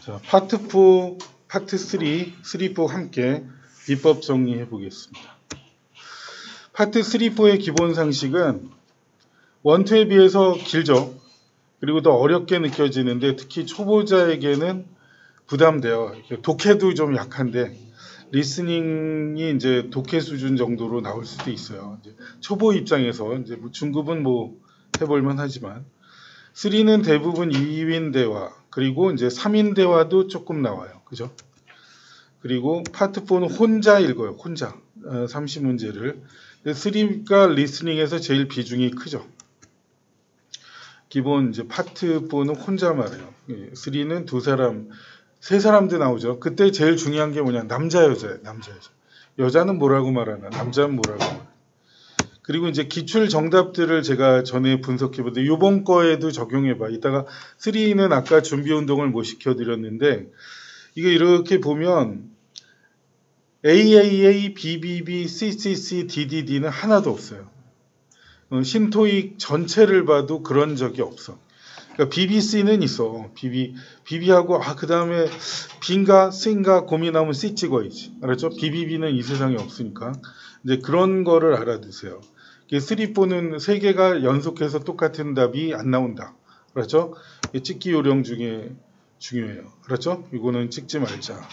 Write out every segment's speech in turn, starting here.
자, 파트 4, 파트 3, 4 함께 비법 정리해 보겠습니다. 파트 3, 4의 기본 상식은 1, 2에 비해서 길죠. 그리고 더 어렵게 느껴지는데 특히 초보자에게는 부담돼요. 독해도 좀 약한데 리스닝이 이제 독해 수준 정도로 나올 수도 있어요. 이제 초보 입장에서 이제 중급은 뭐 해볼만 하지만 3는 대부분 2인 대화 그리고 이제 3인 대화도 조금 나와요. 그죠? 그리고 파트 4는 혼자 읽어요. 혼자 30문제를 3가 리스닝에서 제일 비중이 크죠. 기본 이제 파트 4는 혼자 말해요. 3는 두 사람, 세 사람도 나오죠. 그때 제일 중요한 게 뭐냐? 남자 여자예요. 남자 여자. 여자는 뭐라고 말하나? 남자는 뭐라고 말하나? 그리고 이제 기출 정답들을 제가 전에 분석해봤는데 이번 거에도 적용해봐. 이따가 3는 아까 준비 운동을 못 시켜드렸는데 이게 이렇게 보면 AAA, BBB, CCC, DDD는 하나도 없어요. 신토익 전체를 봐도 그런 적이 없어. 그러니까 BBC는 있어. BB하고 그 다음에 B인가 C인가 고민하면 C 찍어야지. 알았죠? BBB는 이 세상에 없으니까. 이제 그런 거를 알아두세요. 3, 4는 세 개가 연속해서 똑같은 답이 안 나온다. 알았죠? 찍기 요령 중에 중요해요. 알았죠? 이거는 찍지 말자.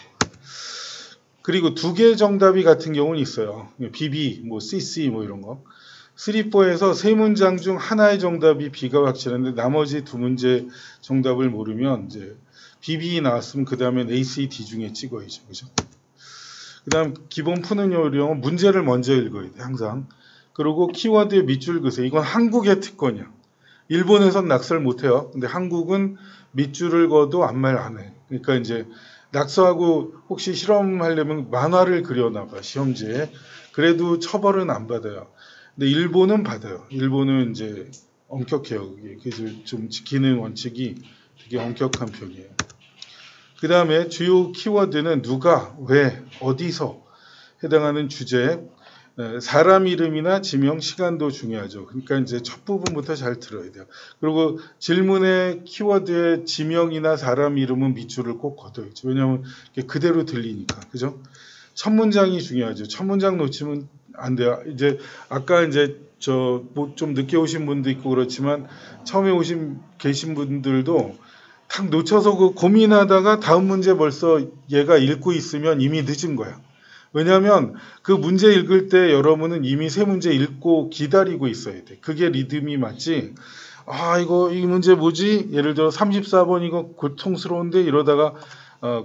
그리고 두 개 정답이 같은 경우는 있어요. BB, 뭐 CC 뭐 이런 거. 3, 4에서 세 문장 중 하나의 정답이 B가 확실한데 나머지 두 문제 정답을 모르면 이제 BB 나왔으면 그 다음에 AC, D 중에 찍어야죠. 그죠? 그 다음 기본 푸는 요령은 문제를 먼저 읽어야 돼. 항상. 그리고 키워드의 밑줄 그으세요. 이건 한국의 특권이야. 일본에선 낙서를 못해요. 근데 한국은 밑줄을 그어도 아무 말 안 해. 그러니까 이제 낙서하고 혹시 실험하려면 만화를 그려놔봐. 시험지에. 그래도 처벌은 안 받아요. 근데 일본은 받아요. 일본은 이제 엄격해요. 그래서 좀 지키는 원칙이 되게 엄격한 편이에요. 그 다음에 주요 키워드는 누가, 왜, 어디서 해당하는 주제, 사람 이름이나 지명, 시간도 중요하죠. 그러니까 이제 첫 부분부터 잘 들어야 돼요. 그리고 질문의 키워드의 지명이나 사람 이름은 밑줄을 꼭 걷어야죠. 왜냐하면 그대로 들리니까. 그죠? 첫 문장이 중요하죠. 첫 문장 놓치면 안 돼요. 이제 아까 이제 뭐 좀 늦게 오신 분도 있고 그렇지만 처음에 계신 분들도 탁 놓쳐서 그 고민하다가 다음 문제 벌써 얘가 읽고 있으면 이미 늦은 거야. 왜냐하면 그 문제 읽을 때 여러분은 이미 세 문제 읽고 기다리고 있어야 돼. 그게 리듬이 맞지. 이 문제 뭐지? 예를 들어 34번 이거 고통스러운데 이러다가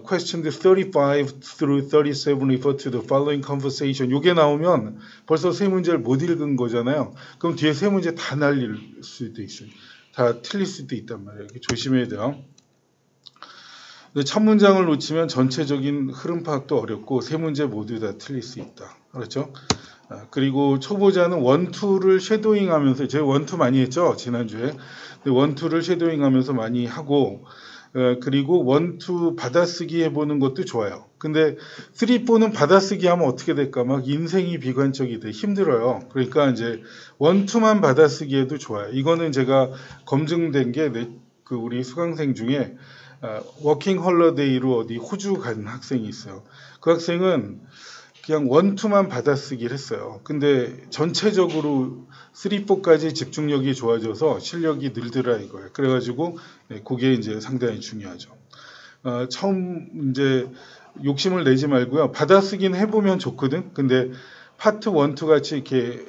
question 35 through 37 refer to the following conversation. 요게 나오면 벌써 세 문제를 못 읽은 거잖아요. 그럼 뒤에 세 문제 다 날릴 수도 있어요. 다 틀릴 수도 있단 말이에요. 이렇게 조심해야 돼요. 첫 문장을 놓치면 전체적인 흐름 파악도 어렵고 세 문제 모두 다 틀릴 수 있다. 그렇죠? 그리고 초보자는 1, 2를 쉐도잉 하면서 제가 1, 2 많이 했죠? 지난주에. 1, 2를 쉐도잉 하면서 많이 하고 그리고 1, 2 받아쓰기 해보는 것도 좋아요. 근데 3, 4는 받아쓰기 하면 어떻게 될까? 막 인생이 비관적이 돼. 힘들어요. 그러니까 이제 1, 2만 받아쓰기 해도 좋아요. 이거는 제가 검증된 게 우리 수강생 중에 워킹 홀러데이로 어디 호주 간 학생이 있어요. 그 학생은 그냥 1, 2만 받아쓰기를 했어요. 근데 전체적으로 3, 4까지 집중력이 좋아져서 실력이 늘더라 이거예요. 그래가지고 그게 이제 상당히 중요하죠. 처음 이제 욕심을 내지 말고요. 받아쓰기는 해보면 좋거든. 근데 파트 1, 2 같이 이렇게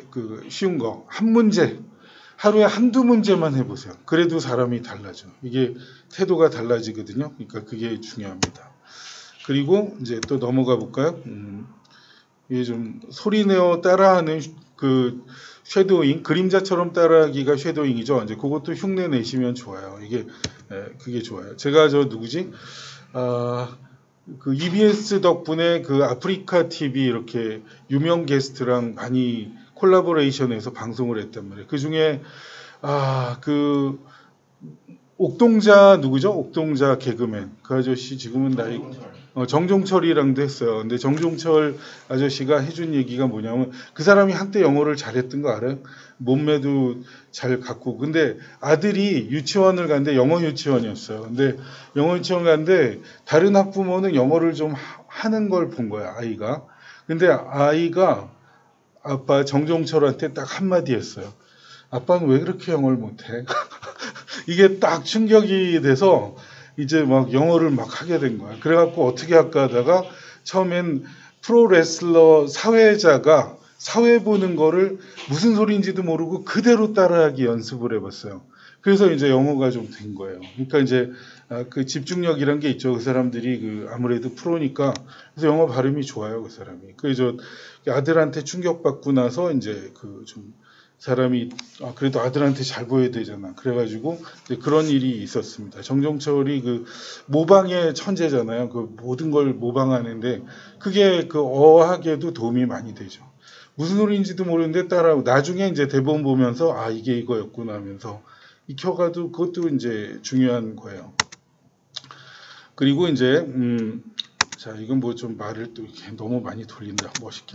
쉬운 거 한 문제 하루에 한두 문제만 해보세요. 그래도 사람이 달라져. 이게 태도가 달라지거든요. 그러니까 그게 중요합니다. 그리고 이제 또 넘어가 볼까요? 이게 좀 소리내어 따라하는 쉐도잉, 그림자처럼 따라하기가 쉐도잉이죠. 이제 그것도 흉내 내시면 좋아요. 그게 좋아요. 제가 누구지? EBS 덕분에 아프리카 TV 이렇게 유명 게스트랑 많이 콜라보레이션해서 방송을 했단 말이에요. 그 중에 옥동자 누구죠? 옥동자 개그맨. 그 아저씨 지금은 나이 정종철이랑도 했어요. 근데 정종철 아저씨가 해준 얘기가 뭐냐면 그 사람이 한때 영어를 잘했던 거 알아요? 몸매도 잘 갖고. 근데 아들이 유치원을 갔는데 영어 유치원이었어요. 근데 영어 유치원 갔는데 다른 학부모는 영어를 좀 하는 걸 본 거야, 아이가. 근데 아이가 아빠 정종철한테 딱 한마디 했어요. 아빠는 왜 그렇게 영어를 못해? 이게 딱 충격이 돼서 이제 막 영어를 막 하게 된 거야. 그래갖고 어떻게 할까 하다가 처음엔 프로레슬러 사회자가 사회 보는 거를 무슨 소리인지도 모르고 그대로 따라하기 연습을 해봤어요. 그래서 이제 영어가 좀 된 거예요. 그러니까 이제 그 집중력이란 게 있죠. 그 사람들이 그 아무래도 프로니까. 그래서 영어 발음이 좋아요, 그 사람이. 그래서 아들한테 충격받고 나서 이제 그 좀 사람이 그래도 아들한테 잘 보여야 되잖아. 그래가지고 그런 일이 있었습니다. 정종철이 그 모방의 천재잖아요. 그 모든 걸 모방하는데 그게 그 어학에도 도움이 많이 되죠. 무슨 소리인지도 모르는데 따라하고 나중에 이제 대본 보면서 이게 이거였구나 하면서 익혀가도 그것도 이제 중요한 거예요. 그리고 이제 자, 이건 뭐 좀 말을 또 이렇게 너무 많이 돌린다. 멋있게.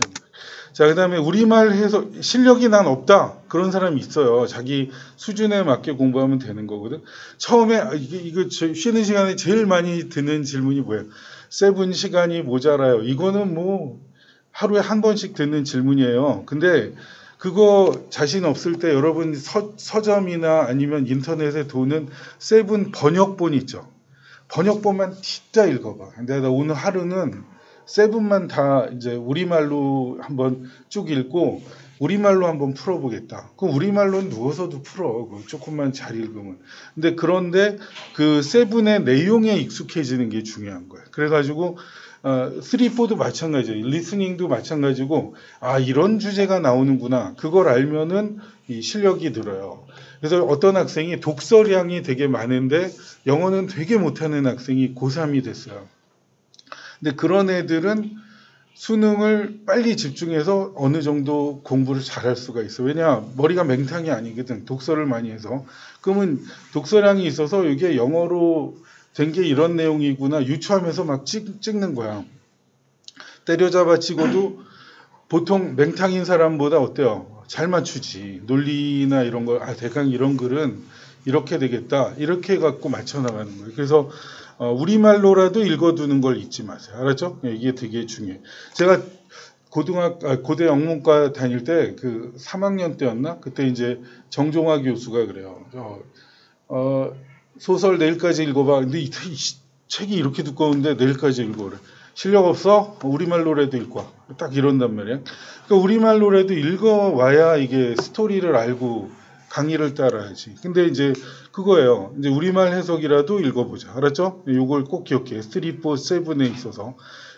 자, 그 다음에 우리말 해서 실력이 난 없다. 그런 사람이 있어요. 자기 수준에 맞게 공부하면 되는 거거든. 처음에, 이거 쉬는 시간에 제일 많이 듣는 질문이 뭐예요? 세븐 시간이 모자라요. 이거는 뭐 하루에 한 번씩 듣는 질문이에요. 근데 그거 자신 없을 때 여러분 서점이나 아니면 인터넷에 도는 세븐 번역본 있죠. 번역본만 진짜 읽어봐. 근데 나 오늘 하루는 세븐만 다 이제 우리말로 한번 쭉 읽고 우리말로 한번 풀어보겠다. 그럼 우리말로는 누워서도 풀어. 조금만 잘 읽으면. 근데 그런데 그 세븐의 내용에 익숙해지는 게 중요한 거예요. 그래가지고 3, 4도 마찬가지예요. 리스닝도 마찬가지고 이런 주제가 나오는구나. 그걸 알면은 이 실력이 늘어요. 그래서 어떤 학생이 독서량이 되게 많은데 영어는 되게 못하는 학생이 고3이 됐어요. 근데 그런 애들은 수능을 빨리 집중해서 어느 정도 공부를 잘할 수가 있어. 왜냐 머리가 맹탕이 아니거든. 독서를 많이 해서. 그러면 독서량이 있어서 이게 영어로 된 게 이런 내용이구나 유추하면서 막 찍는 거야. 때려잡아 치고도 보통 맹탕인 사람보다 어때요? 잘 맞추지. 논리나 이런 거, 대강 이런 글은 이렇게 되겠다. 이렇게 갖고 맞춰 나가는 거예요. 그래서 우리말로라도 읽어두는 걸 잊지 마세요. 알았죠? 이게 되게 중요해요. 제가 고대 영문과 다닐 때 그 3학년 때였나? 그때 이제 정종화 교수가 그래요. 소설 내일까지 읽어봐. 근데 이 책이 이렇게 두꺼운데 내일까지 읽어래. 실력 없어? 우리말로라도 읽고 와. 딱 이런단 말이야. 그러니까 우리말로라도 읽어와야 이게 스토리를 알고 강의를 따라야지. 근데 이제 그거예요. 이제 우리말 해석이라도 읽어보자. 알았죠? 요걸 꼭 기억해. 3, 4, 7에 있어서.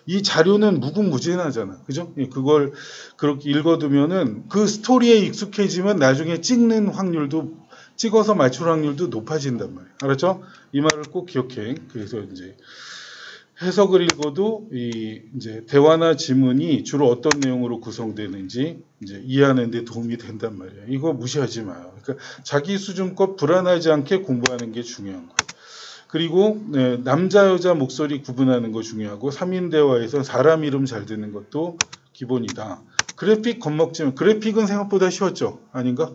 이 자료는 무궁무진하잖아. 그죠? 그걸 그렇게 읽어두면은 그 스토리에 익숙해지면 나중에 찍어서 맞출 확률도 높아진단 말이에요. 알았죠? 이 말을 꼭 기억해. 그래서 이제 해석을 읽어도 이제 대화나 지문이 주로 어떤 내용으로 구성되는지 이제 이해하는 데 도움이 된단 말이에요. 이거 무시하지 마요. 그러니까 자기 수준껏 불안하지 않게 공부하는 게 중요한 거예요. 그리고 남자 여자 목소리 구분하는 거 중요하고 3인 대화에서 사람 이름 잘 듣는 것도 기본이다. 그래픽 겁먹지만 그래픽은 생각보다 쉬웠죠? 아닌가?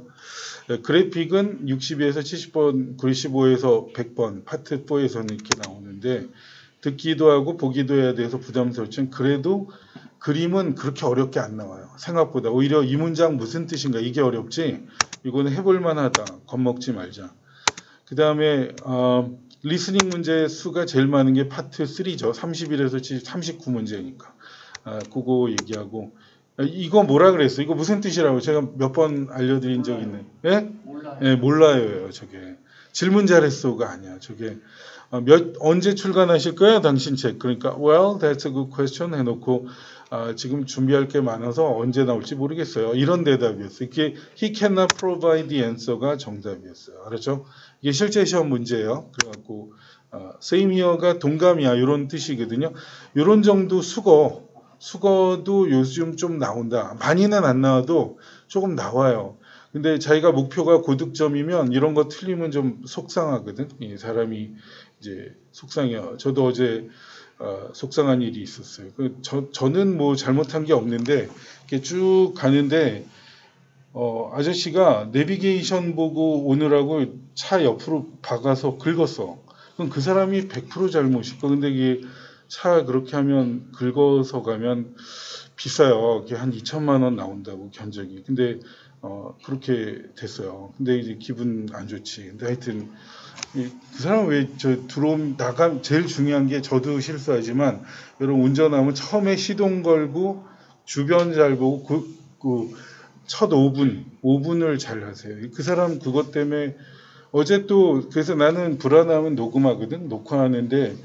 그래픽은 62에서 70번, 95에서 100번, 파트 4에서는 이렇게 나오는데 듣기도 하고 보기도 해야 돼서 부담스럽지만 그래도 그림은 그렇게 어렵게 안 나와요. 생각보다. 오히려 이 문장 무슨 뜻인가 이게 어렵지 이거는 해볼 만하다. 겁먹지 말자. 그 다음에 리스닝 문제 수가 제일 많은 게 파트 3죠. 31에서 39문제니까. 그거 얘기하고 이거 뭐라 그랬어? 이거 무슨 뜻이라고 제가 몇 번 알려드린 적 있네. 예? 몰라요. 예, 몰라요. 저게 질문 잘했어가 아니야. 저게 언제 출간하실 거예요? 당신 책. 그러니까 well, that's a good question 해놓고 지금 준비할 게 많아서 언제 나올지 모르겠어요. 이런 대답이었어요. 이게 he cannot provide the answer가 정답이었어요. 알았죠? 이게 실제 시험 문제예요. 그래갖고 same here가 동감이야. 이런 뜻이거든요. 이런 정도 수거도 요즘 좀 나온다. 많이는 안 나와도 조금 나와요. 근데 자기가 목표가 고득점이면 이런 거 틀리면 좀 속상하거든. 이 사람이 이제 속상해요. 저도 어제 속상한 일이 있었어요. 저는 뭐 잘못한 게 없는데 이렇게 쭉 가는데 아저씨가 내비게이션 보고 오느라고 차 옆으로 박아서 긁었어. 그럼 그 사람이 100% 잘못일 거. 근데 이게 차 그렇게 하면 긁어서 가면 비싸요. 그게 한 2천만 원 나온다고 견적이. 근데 그렇게 됐어요. 근데 이제 기분 안 좋지. 근데 하여튼 그 사람 왜 저 들어옴 나가 제일 중요한 게 저도 실수하지만 여러분 운전하면 처음에 시동 걸고 주변 잘 보고 첫 5분을 잘 하세요. 그 사람 그것 때문에 어제 또 그래서 나는 불안하면 녹음하거든. 녹화하는데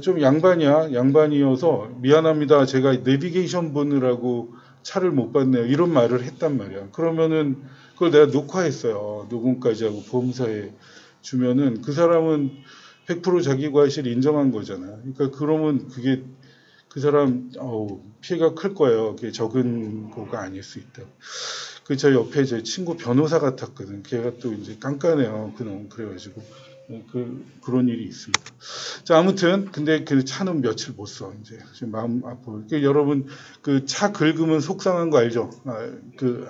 좀 양반이어서 미안합니다. 제가 내비게이션 보느라고 차를 못 봤네요. 이런 말을 했단 말이야. 그러면은 그걸 내가 녹화했어요. 녹음까지 하고 보험사에 주면은 그 사람은 100% 자기 과실 인정한 거잖아. 그러니까 그러면 그게 그 사람 피해가 클 거예요. 그게 적은 거가 아닐 수 있다. 그 저 옆에 제 친구 변호사 같았거든. 걔가 또 이제 깐깐해요. 그놈 그래가지고 그런 일이 있습니다. 자 아무튼 근데 그 차는 며칠 못 써. 이제 지금 마음 아프고 여러분 그 차 긁으면 속상한 거 알죠?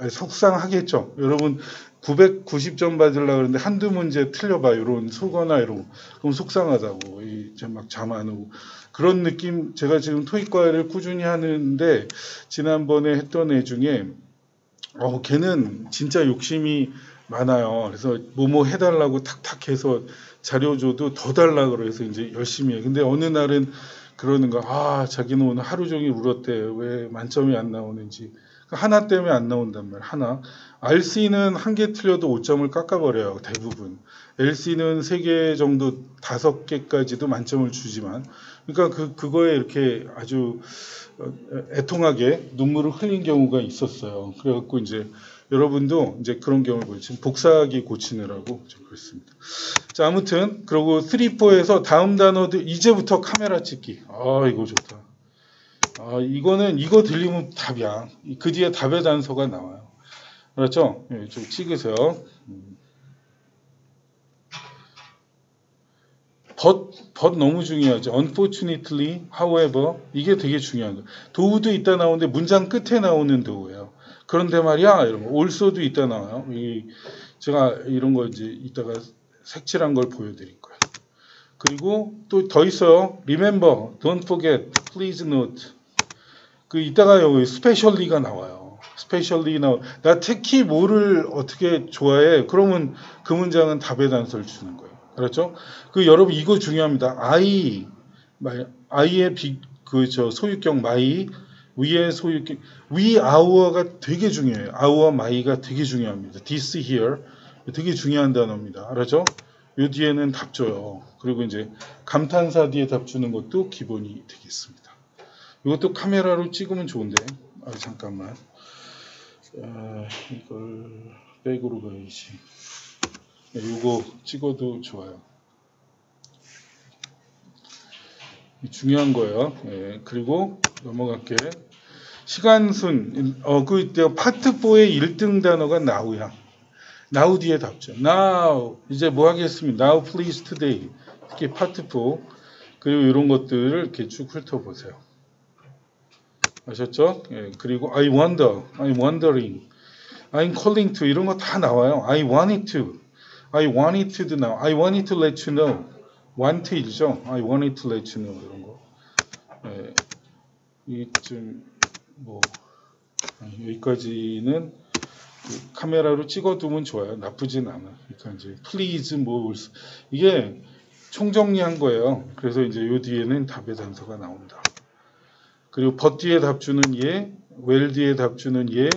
속상하겠죠. 여러분 990점 받으려고 그러는데 한두 문제 틀려봐. 이런 속어나 이런 거. 그럼 속상하다고. 이제 막 잠 안 오고. 그런 느낌, 제가 지금 토익과외를 꾸준히 하는데, 지난번에 했던 애 중에, 걔는 진짜 욕심이 많아요. 그래서 뭐뭐 해달라고 탁탁 해서 자료 줘도 더 달라고 그래서 이제 열심히 해. 근데 어느 날은 그러는 거야. 자기는 오늘 하루 종일 울었대. 왜 만점이 안 나오는지. 하나 때문에 안 나온단 말이야. 하나. RC는 한 개 틀려도 5점을 깎아버려요. 대부분. LC는 3개 정도 5개까지도 만점을 주지만. 그러니까 그거에 이렇게 아주 애통하게 눈물을 흘린 경우가 있었어요. 그래갖고 이제 여러분도 이제 그런 경우를 보시면 복사하기 고치느라고 좀 그렇습니다. 자, 아무튼 그리고 3, 4에서 다음 단어도 이제부터 카메라 찍기. 이거 좋다. 이거는 이거 들리면 답이야. 그 뒤에 답의 단서가 나와요. 그렇죠? 예, 좀 찍으세요. but 너무 중요하죠. Unfortunately, however, 이게 되게 중요한 거예요. 도우도 있다 나오는데 문장 끝에 나오는 도우예요. 그런데 말이야, 이런 거. also도 있다 나와요. 제가 이런 거 이제 이따가 색칠한 걸 보여드릴 거예요. 그리고 또 더 있어요. Remember, don't forget, please note. 이따가 여기 specially가 나와요. specially 나 특히 뭐를 어떻게 좋아해? 그러면 그 문장은 답의 단서를 주는 거예요. 그렇죠? 여러분 이거 중요합니다. I의 소유격 my 위의 소유격 we our가 되게 중요해요. our my가 되게 중요합니다. this here 되게 중요한 단어입니다. 알았죠? 요 뒤에는 답 줘요. 그리고 이제 감탄사 뒤에 답 주는 것도 기본이 되겠습니다. 이것도 카메라로 찍으면 좋은데 잠깐만 이걸 백으로 가야지. 이거 찍어도 좋아요. 중요한 거예요. 그리고 넘어갈게. 시간순 파트 4의 1등 단어가 now야. now 뒤에 답죠. now 이제 뭐 하겠습니다. now please today. 특히 파트 4 그리고 이런 것들을 이렇게 쭉 훑어보세요. 아셨죠? 그리고 I wonder, I'm wondering, I'm calling to 이런 거 다 나와요. I wanted to now. I wanted to let you know. want이죠. I wanted to let you know 이런 거. 이쯤 여기까지는 카메라로 찍어두면 좋아요. 나쁘진 않아. 그러니까 이제 please 이게 총정리한 거예요. 그래서 이제 요 뒤에는 답의 단서가 나온다. 그리고 but 뒤에 답 주는 예, well 뒤에 답 주는 예,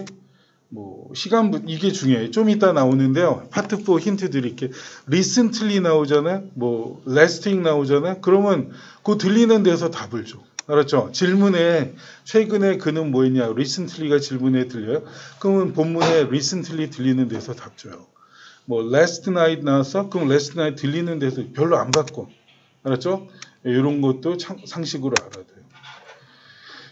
시간부 이게 중요해요. 좀 이따 나오는데요. 파트 4 힌트 드릴게요. recently 나오잖아요. lasting 나오잖아요. 그러면 그 들리는 데서 답을 줘. 알았죠? 질문에 최근에 그는 뭐 했냐? recently가 질문에 들려요. 그러면 본문에 recently 들리는 데서 답 줘요. last night 나왔어? 그럼 last night 들리는 데서 별로 안 바꿔. 알았죠? 이런 것도 상식으로 알아야 돼요.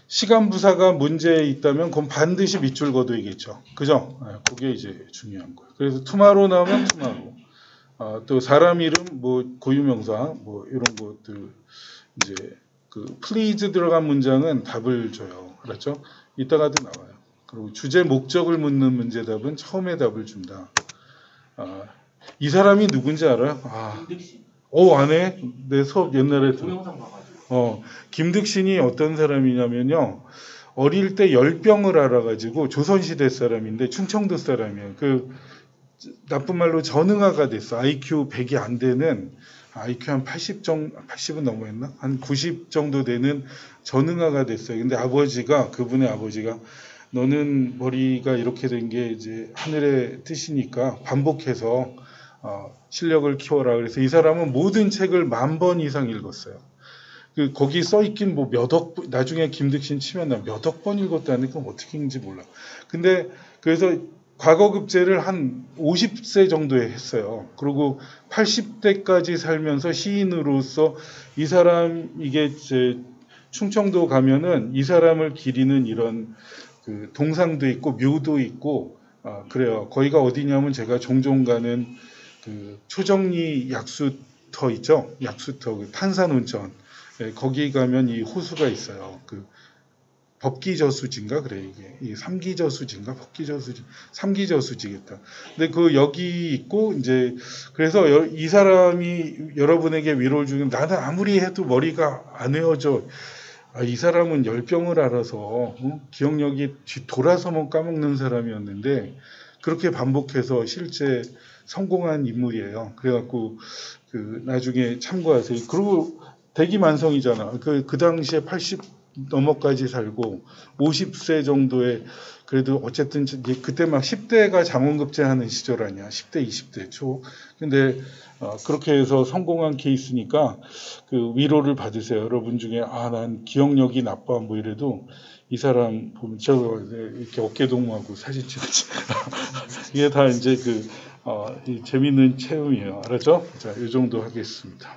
시간 부사가 문제에 있다면 그건 반드시 밑줄 그어둬야겠죠. 그죠? 그게 이제 중요한 거예요. 그래서 tomorrow 나오면 tomorrow. 또 사람 이름, 고유명사, 이런 것들 이제 please 들어간 문장은 답을 줘요. 그렇죠? 이따가도 나와요. 그리고 주제 목적을 묻는 문제답은 처음에 답을 준다. 이 사람이 누군지 알아요? 김득신. 안 해? 내 수업 옛날에 동영상 봐가지고. 김득신이 어떤 사람이냐면요. 어릴 때 열병을 알아가지고 조선시대 사람인데 충청도 사람이에요. 나쁜 말로 전응아가 됐어. IQ 100이 안 되는, IQ 한 80은 넘어했나? 한 90 정도 되는 전응아가 됐어요. 근데 그분의 아버지가 너는 머리가 이렇게 된 게 이제 하늘의 뜻이니까 반복해서 실력을 키워라. 그래서 이 사람은 모든 책을 10,000번 이상 읽었어요. 거기 써있긴 나중에 김득신 치면 나 몇 억 번 읽었다니까 어떻게 읽는지 몰라. 근데 그래서 과거급제를 한 50세 정도에 했어요. 그리고 80대까지 살면서 시인으로서 이 사람, 이게 이제 충청도 가면은 이 사람을 기리는 이런 동상도 있고 묘도 있고, 그래요. 거기가 어디냐면 제가 종종 가는 초정리 약수터 있죠. 약수터, 탄산온천. 거기 가면 이 호수가 있어요. 법기저수지인가 그래 이게 이 삼기저수지인가 법기저수지 삼기저수지겠다. 근데 여기 있고 이제 그래서 이 사람이 여러분에게 위로를 주는, 나는 아무리 해도 머리가 안 외워져. 이 사람은 열병을 알아서 기억력이 돌아서만 까먹는 사람이었는데 그렇게 반복해서 실제 성공한 인물이에요. 그래갖고 나중에 참고하세요. 그리고 대기만성이잖아. 그 당시에 80 넘어까지 살고 50세 정도에 그래도 어쨌든 그때 막 10대가 장원급제 하는 시절 아니야. 10대 20대 초. 근데 그렇게 해서 성공한 케이스니까 위로를 받으세요. 여러분 중에 난 기억력이 나빠 뭐 이래도 이 사람 보면 제가 이렇게 어깨 동무하고 사진 찍었지. 이게 다 이제 재밌는 체험이에요. 알았죠? 자, 이 정도 하겠습니다.